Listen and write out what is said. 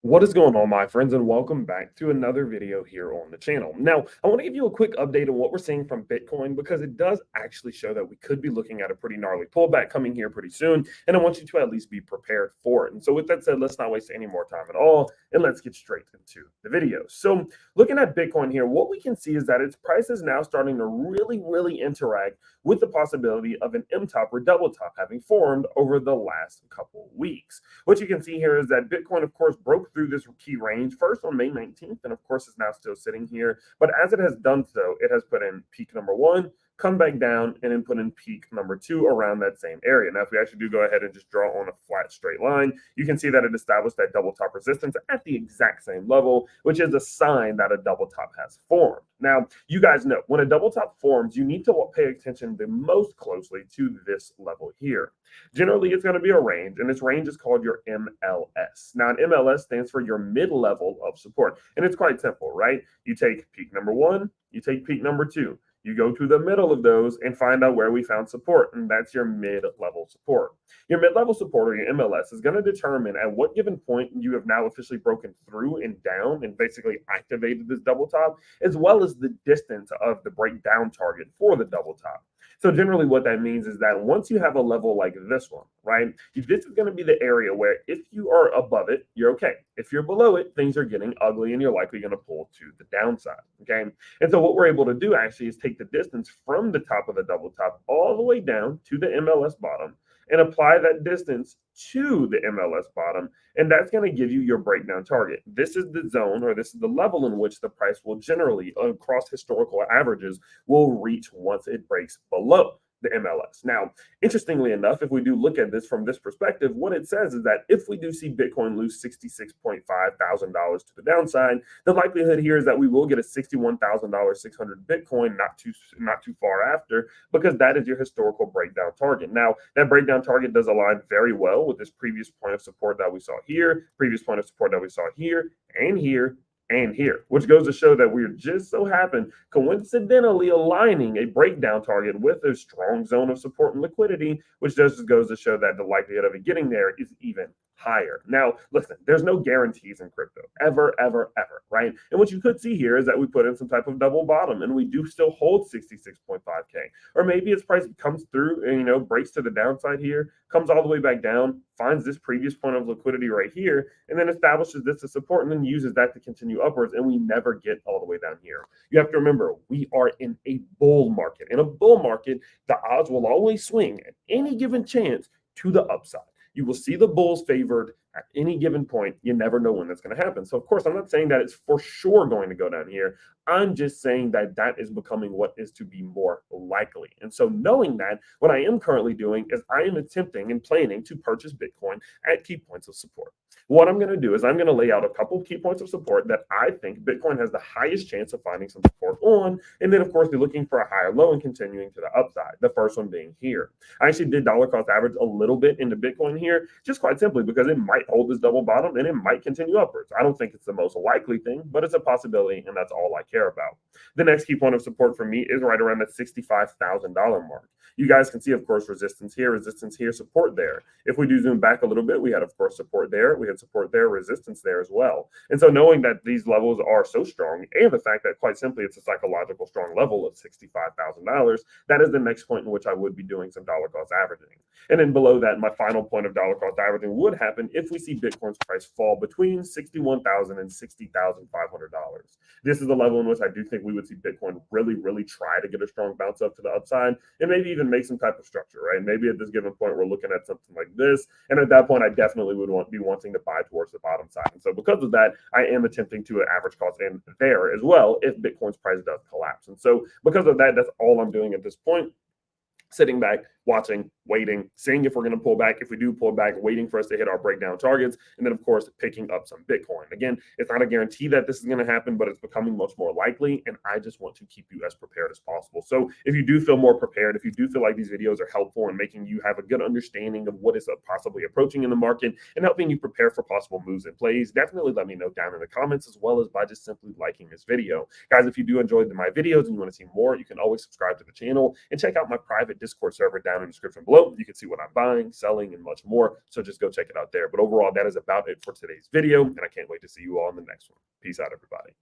What is going on, my friends, and welcome back to another video here on the channel. Now, I want to give you a quick update on what we're seeing from Bitcoin because it does actually show that we could be looking at a pretty gnarly pullback coming here pretty soon, and I want you to at least be prepared for it. And so with that said, let's not waste any more time at all, and let's get straight into the video. So looking at Bitcoin here, what we can see is that its price is now starting to really interact with the possibility of an M-top or double top having formed over the last couple weeks. What you can see here is that Bitcoin, of course, broke through this key range first on May 19th, and of course is now still sitting here. But as it has done so, it has put in peak number one, come back down, and then put in peak number two around that same area. Now, if we actually do go ahead and just draw on a flat straight line, you can see that it established that double top resistance at the exact same level, which is a sign that a double top has formed. Now, you guys know when a double top forms, you need to pay attention the most closely to this level here. Generally, it's going to be a range, and this range is called your MLS. Now, an MLS stands for your mid-level of support, and it's quite simple, right? You take peak number one, you take peak number two. You go to the middle of those and find out where we found support, and that's your mid-level support. Your mid-level support, or your MLS, is going to determine at what given point you have now officially broken through and down and basically activated this double top, as well as the distance of the breakdown target for the double top. So generally what that means is that once you have a level like this one, right, this is going to be the area where if you are above it, you're okay. If you're below it, things are getting ugly and you're likely going to pull to the downside, okay? And so what we're able to do actually is take the distance from the top of the double top all the way down to the MLS bottom and apply that distance to the MLS bottom, and that's going to give you your breakdown target. This is the zone, or this is the level in which the price will generally, across historical averages, will reach once it breaks below the MLS. Now, interestingly enough, if we do look at this from this perspective, what it says is that if we do see Bitcoin lose $66.5 thousand to the downside, the likelihood here is that we will get a $61,000 600 Bitcoin not too far after, because that is your historical breakdown target. Now, that breakdown target does align very well with this previous point of support that we saw here, previous point of support that we saw here, and here, and here, which goes to show that we're just so happen coincidentally aligning a breakdown target with a strong zone of support and liquidity, which just goes to show that the likelihood of it getting there is even higher. Now, listen, there's no guarantees in crypto, ever, right? And what you could see here is that we put in some type of double bottom and we do still hold 66.5K. Or maybe its price comes through and, breaks to the downside here, comes all the way back down, finds this previous point of liquidity right here, and then establishes this as support and then uses that to continue upwards, and we never get all the way down here. You have to remember, we are in a bull market. In a bull market, the odds will always swing at any given chance to the upside. You will see the bulls favored at any given point. You never know when that's going to happen. So, of course, I'm not saying that it's for sure going to go down here. I'm just saying that that is becoming what is to be more likely. And so knowing that, what I am currently doing is I am attempting and planning to purchase Bitcoin at key points of support. What I'm going to do is I'm going to lay out a couple of key points of support that I think Bitcoin has the highest chance of finding some support on, and then, of course, be looking for a higher low and continuing to the upside, the first one being here. I actually did dollar cost average a little bit into Bitcoin here, just quite simply because it might hold this double bottom and it might continue upwards. I don't think it's the most likely thing, but it's a possibility, and that's all I care about. The next key point of support for me is right around that $65,000 mark. You guys can see, of course, resistance here, support there. If we do zoom back a little bit, we had, of course, support there. We had support there, resistance there as well. And so knowing that these levels are so strong, and the fact that quite simply it's a psychological strong level of $65,000, that is the next point in which I would be doing some dollar cost averaging. And then below that, my final point of dollar cost averaging would happen if we see Bitcoin's price fall between $61,000 and $60,500. This is the level in which I do think we would see Bitcoin really try to get a strong bounce up to the upside and maybe even make some type of structure, right? Maybe at this given point, we're looking at something like this. And at that point, I definitely would be wanting to buy towards the bottom side. And so because of that, I am attempting to average cost in there as well if Bitcoin's price does collapse. And so because of that, that's all I'm doing at this point. Sitting back, watching, waiting, seeing if we're going to pull back. If we do pull back, waiting for us to hit our breakdown targets, and then, of course, picking up some Bitcoin. Again, it's not a guarantee that this is going to happen, but it's becoming much more likely, and I just want to keep you as prepared as possible. So if you do feel more prepared, if you do feel like these videos are helpful in making you have a good understanding of what is possibly approaching in the market and helping you prepare for possible moves and plays, definitely let me know down in the comments, as well as by just simply liking this video. Guys, if you do enjoy my videos and you want to see more, you can always subscribe to the channel and check out my private Discord server down down in the description below. You can see what I'm buying, selling, and much more. So just go check it out there. But overall, that is about it for today's video, and I can't wait to see you all in the next one. Peace out, everybody.